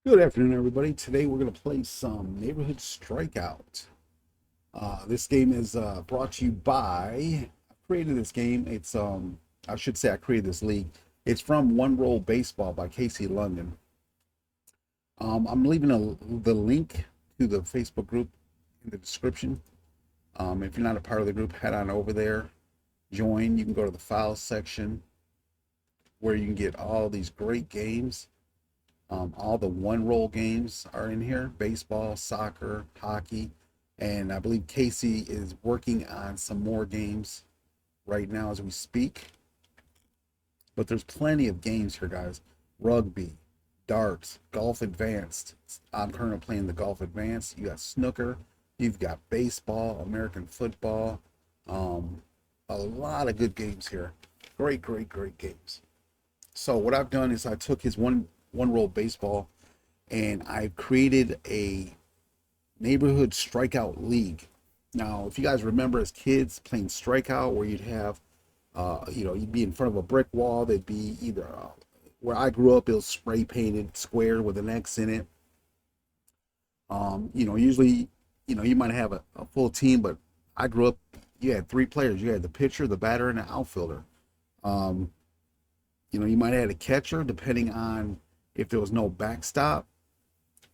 Good afternoon, everybody. Today we're going to play some Neighborhood Strikeout. This game is brought to you by. I created this game. I should say I created this league. It's from One Roll Baseball by Casey London. I'm leaving the link to the Facebook group in the description. If you're not a part of the group, head on over there, join. You can go to the files section where you can get all these great games. All the one roll games are in here: baseball, soccer, hockey, and I believe Casey is working on some more games right now as we speak. But there's plenty of games here, guys. Rugby, darts, golf advanced. I'm currently playing the golf advanced. You got snooker, you've got baseball, American football. Um, a lot of good games here. Great, great, great games. So what I've done is I took his one roll baseball and I've created a neighborhood strikeout league. Now, if you guys remember as kids playing strikeout, where you'd have, you'd be in front of a brick wall. They'd be either where I grew up, it was spray painted square with an X in it. Usually, you might have a full team, but I grew up. You had three players. You had the pitcher, the batter, and the outfielder. Um, you might have had a catcher depending on if there was no backstop.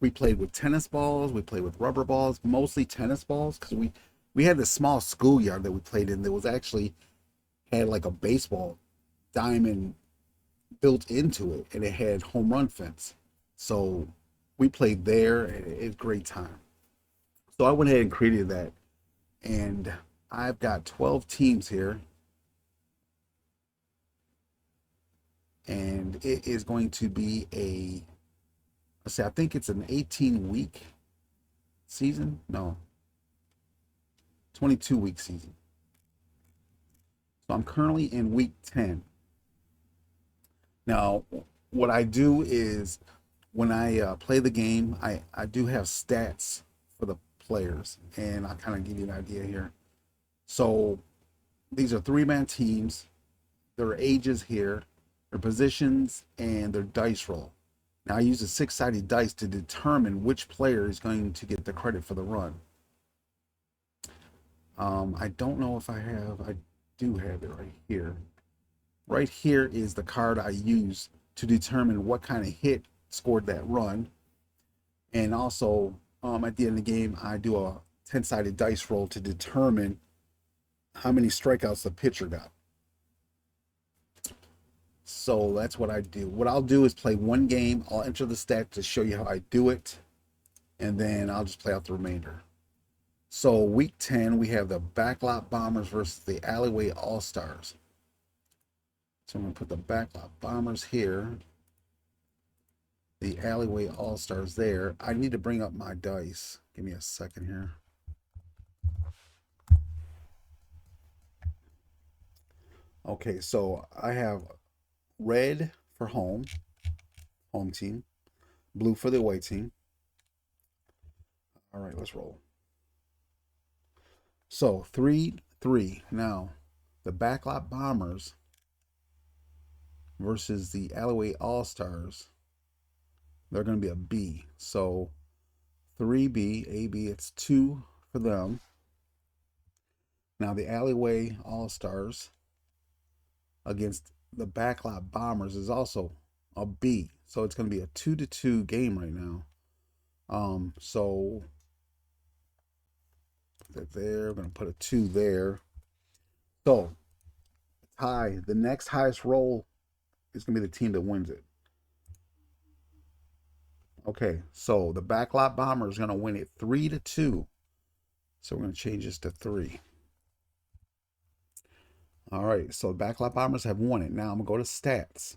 We played with tennis balls. We played with rubber balls, mostly tennis balls, because we had this small schoolyard that we played in that was actually had like a baseball diamond built into it, and it had home run fence. So we played there, and it was a great time. So I went ahead and created that, and I've got 12 teams here, and it is going to be I think it's an 18-week season. No, 22-week season. So I'm currently in week 10. Now, what I do is when I play the game, I do have stats for the players, and I'll kind of give you an idea here. So these are three-man teams, their ages here, their positions, and their dice roll. Now I use a six-sided dice to determine which player is going to get the credit for the run. I don't know if I do have it right here. Right here is the card I use to determine what kind of hit scored that run. And also, at the end of the game, I do a 10-sided dice roll to determine how many strikeouts the pitcher got. So that's what I do. What I'll do is play one game. I'll enter the stats to show you how I do it, and then I'll just play out the remainder. So week 10, we have the Backlot Bombers versus the Alleyway All-Stars. So I'm going to put the Backlot Bombers here, the Alleyway All-Stars there. I need to bring up my dice. Give me a second here. Okay, so I have red for home team, blue for the away team. All right, let's roll. So 3-3. Now, the Backlot Bombers versus the Alleyway All Stars. They're going to be a B. So 3B, AB, it's 2 for them. Now, the Alleyway All Stars against the Backlot Bombers is also a B. So it's going to be a 2-2 game right now. So put that there. We're going to put a 2 there. So tie. The next highest roll is going to be the team that wins it. Okay, so the Backlot Bomber is going to win it 3-2. So we're going to change this to 3. All right, so the Backlot Bombers have won it. Now I'm going to go to stats.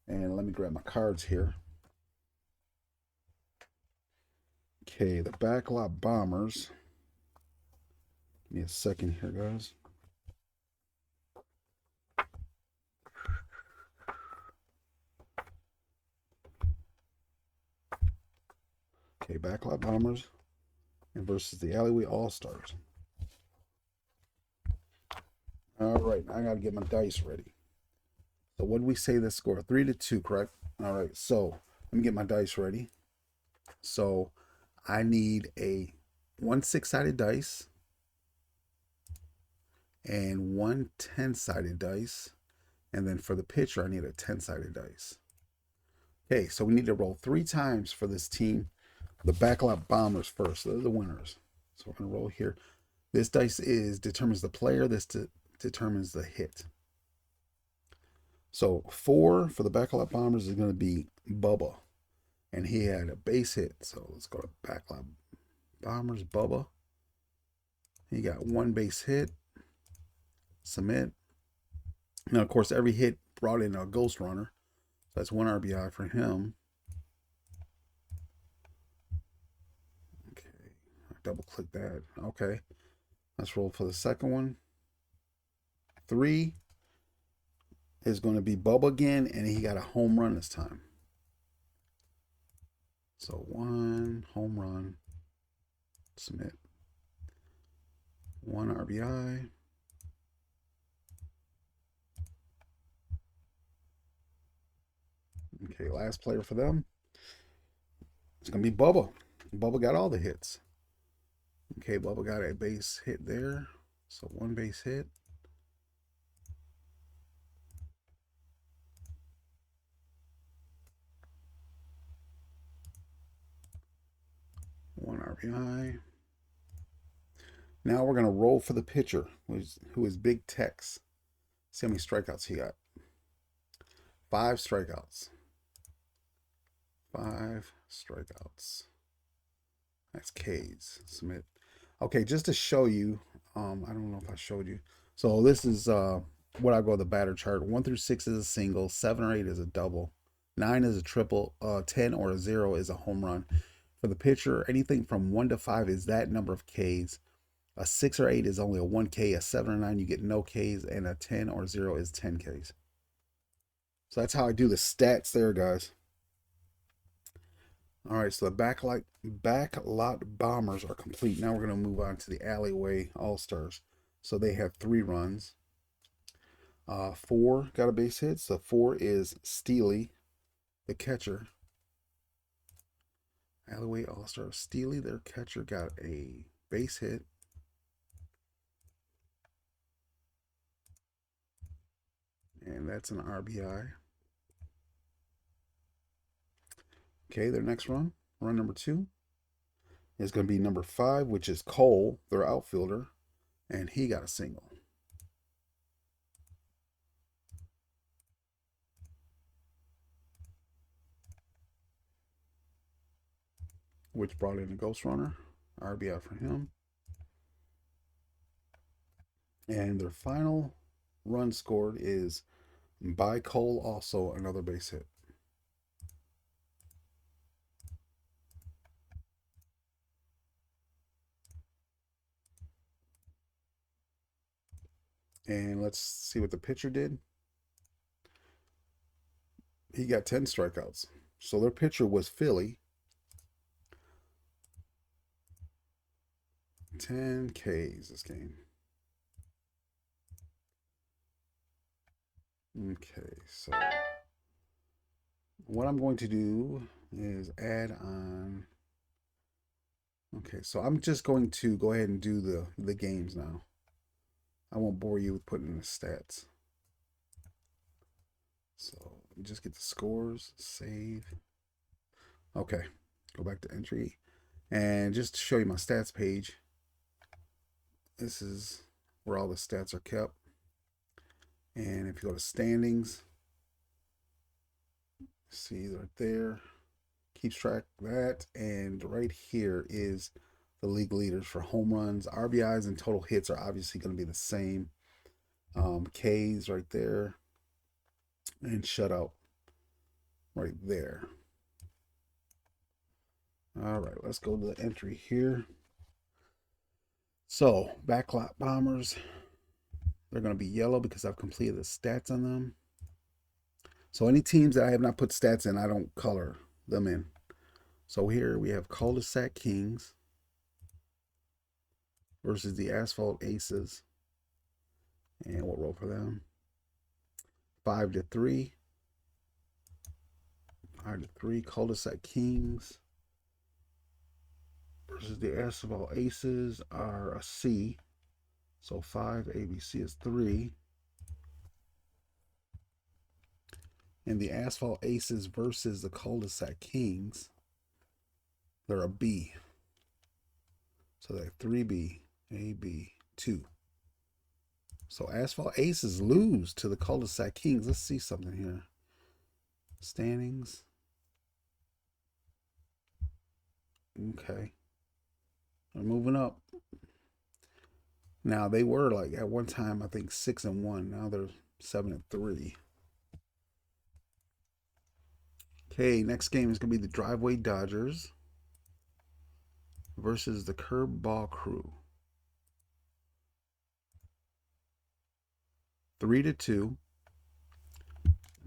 And let me grab my cards here. Okay, the Backlot Bombers. Give me a second here, guys. Okay, Backlot Bombers and versus the Alleyway All Stars. All right, I got to get my dice ready. So what did we say the score? 3-2, correct? All right, so Let me get my dice ready. So I need a 1 6-sided dice and 1 10-sided dice. And then for the pitcher, I need a 10-sided dice. Okay, so we need to roll 3 times for this team. The Backlot Bombers first. They're the winners. So we're going to roll here. This dice determines the player. This determines the hit. So 4 for the Backlot Bombers is going to be Bubba. And he had a base hit. So let's go to Backlot Bombers, Bubba. He got 1 base hit. Submit. Now, of course, every hit brought in a ghost runner. So that's 1 RBI for him. Okay, double click that. Okay, let's roll for the second one. 3 is going to be Bubba again, and he got a home run this time. So 1 home run. Submit. 1 RBI. Okay, last player for them. It's going to be Bubba. Bubba got all the hits. Okay, Bubba got a base hit there. So 1 base hit. One RBI. Now we're going to roll for the pitcher, who is Big Tex. See how many strikeouts he got. 5 strikeouts. 5 strikeouts. That's K's. Submit. Okay, just to show you, I don't know if I showed you. So this is what I go the batter chart. 1 through 6 is a single. 7 or 8 is a double. 9 is a triple. 10 or a 0 is a home run. For the pitcher, anything from 1 to 5 is that number of Ks. A 6 or 8 is only a 1K. A 7 or 9, you get no Ks. And a 10 or 0 is 10 Ks. So that's how I do the stats there, guys. All right, so the backlot bombers are complete. Now we're going to move on to the alleyway all-stars. So they have 3 runs. 4 got a base hit. So 4 is Steely, the catcher. Alleyway all-star Steely, their catcher, got a base hit. And that's an RBI. Okay, their next run number 2, is going to be number 5, which is Cole, their outfielder, and he got a single. Which brought in a ghost runner, RBI for him. And their final run scored is by Cole, also another base hit. And let's see what the pitcher did. He got 10 strikeouts. So their pitcher was Philly. 10 Ks this game. Okay, so what I'm going to do is add on. Okay, so I'm just going to go ahead and do the games now. I won't bore you with putting in the stats. So just get the scores, save. Okay, go back to entry. And just to show you my stats page, this is where all the stats are kept. And if you go to standings, see right there, keeps track of that. And right here is the league leaders for home runs. RBIs and total hits are obviously going to be the same. Ks right there. And shutout right there. All right, let's go to the entry here. So, backlot bombers, they're going to be yellow because I've completed the stats on them. So any teams that I have not put stats in, I don't color them in. So here we have Cul-de-sac Kings versus the Asphalt Aces. And we'll roll for them. 5-3. All right, the 3 cul-de-sac kings versus the asphalt aces are a C. So 5 ABC is 3. And the asphalt aces versus the cul-de-sac kings, they're a B. So they're 3B, AB, 2. So asphalt aces lose to the cul-de-sac kings. Let's see something here. Standings. Okay. They're moving up. Now they were like at one time I think 6-1. Now they're 7-3. Okay, next game is gonna be the Driveway Dodgers versus the Curb Ball Crew. 3-2.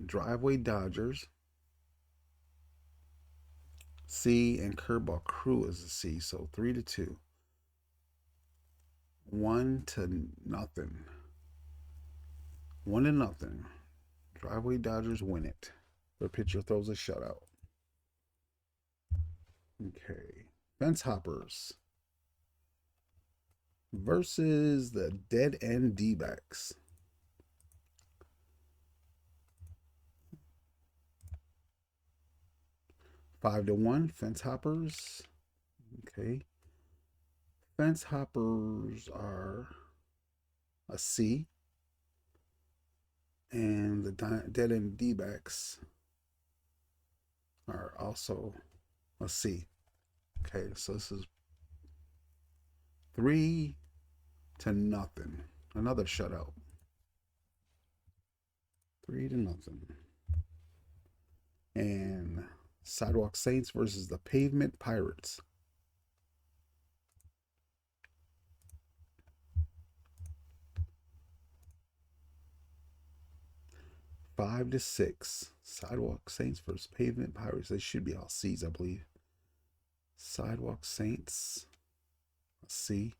Driveway Dodgers C, and Curb Ball Crew is a C. So 3-2. 1-0. 1-0. Driveway Dodgers win it. Their pitcher throws a shutout. Okay. Fence Hoppers versus the Dead End D-backs. 5-1. Fence Hoppers. Okay. Fence Hoppers are a C. And the Dead End D-backs are also a C. Okay, so this is 3-0. Another shutout. 3-0. And Sidewalk Saints versus the Pavement Pirates. 5-6. Sidewalk Saints versus Pavement Pirates. They should be all C's, I believe. Sidewalk Saints, a C.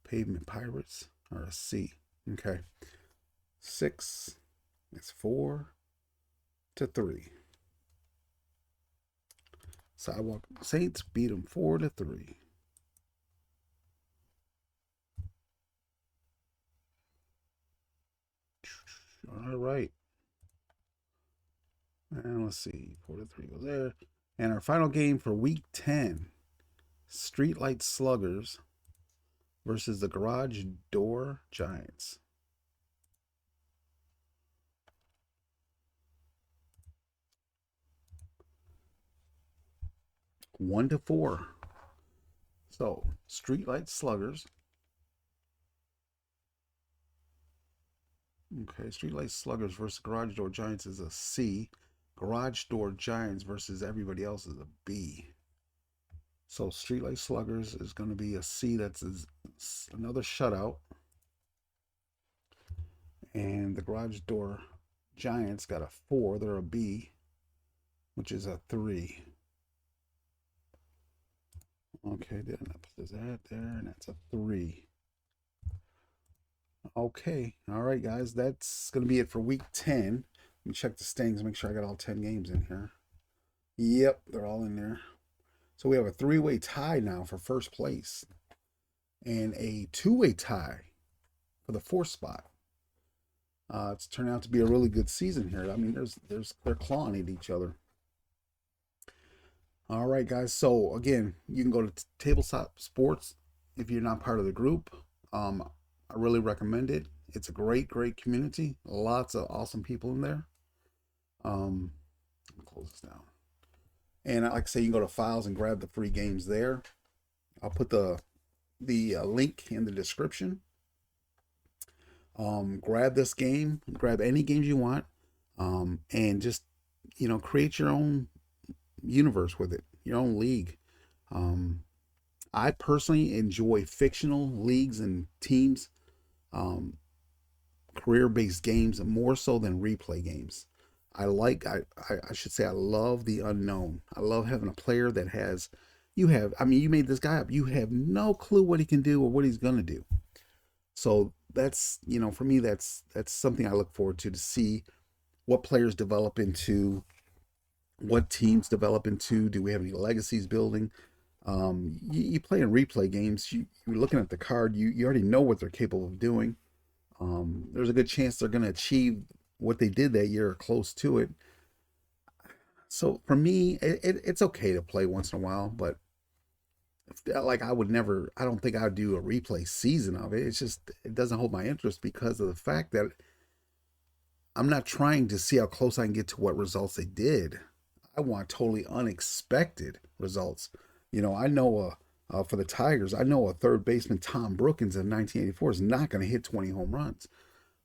Pavement Pirates are a C. Okay. 6. It's 4-3. Sidewalk Saints beat them 4-3. All right. And let's see. 4-3 goes there. And our final game for week 10, Streetlight Sluggers versus the Garage Door Giants. 1-4. So, Streetlight Sluggers. Okay, Streetlight Sluggers versus Garage Door Giants is a C. Garage Door Giants versus everybody else is a B. So Streetlight Sluggers is going to be a C. That's another shutout. And the Garage Door Giants got a 4. They're a B, which is a 3. Okay, then I put that there, and that's a 3. Okay, all right, guys, that's going to be it for week 10. Let me check the standings, make sure I got all 10 games in here. Yep, they're all in there. So we have a 3-way tie now for first place and a 2-way tie for the 4th spot. It's turned out to be a really good season here. I mean, they're clawing at each other. All right, guys. So again, you can go to Tabletop Sports if you're not part of the group. I really recommend it. It's a great community. Lots of awesome people in there. Close this down. And like I say, you can go to files and grab the free games there. I'll put the link in the description. Grab this game, grab any games you want, and just create your own universe with it, your own league. I personally enjoy fictional leagues and teams, career-based games more so than replay games. I should say I love the unknown. I love having a player that you made this guy up. You have no clue what he can do or what he's going to do. So that's, for me, that's something I look forward to see what players develop into what teams develop into. Do we have any legacies building? You play in replay games. You're looking at the card. You already know what they're capable of doing. There's a good chance they're going to achieve what they did that year or close to it. So for me, it's okay to play once in a while, but like I would never. I don't think I'd do a replay season of it. It's just it doesn't hold my interest because of the fact that I'm not trying to see how close I can get to what results they did. I want totally unexpected results. I know for the Tigers, I know a third baseman, Tom Brookins in 1984, is not going to hit 20 home runs.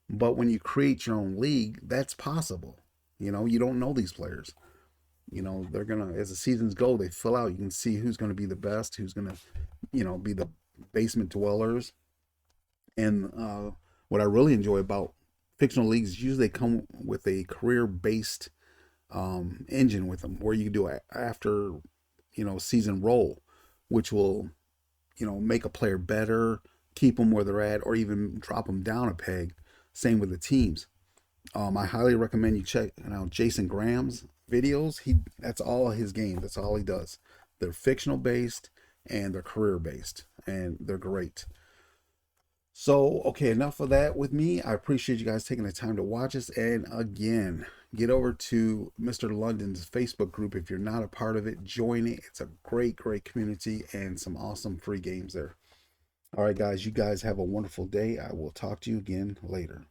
But when you create your own league, that's possible. You don't know these players. They're going to, as the seasons go, they fill out. You can see who's going to be the best, who's going to, be the basement dwellers. And what I really enjoy about fictional leagues, usually they come with a career-based engine with them, where you can do a after season roll, which will make a player better, keep them where they're at, or even drop them down a peg. Same with the teams. I highly recommend you check out Jason Graham's videos. That's all his game. That's all he does. They're fictional based and they're career based, and they're great. So, okay, enough of that with me. I appreciate you guys taking the time to watch us. And again, get over to Mr. London's Facebook group. If you're not a part of it, join it. It's a great, great community and some awesome free games there. All right, guys, you guys have a wonderful day. I will talk to you again later.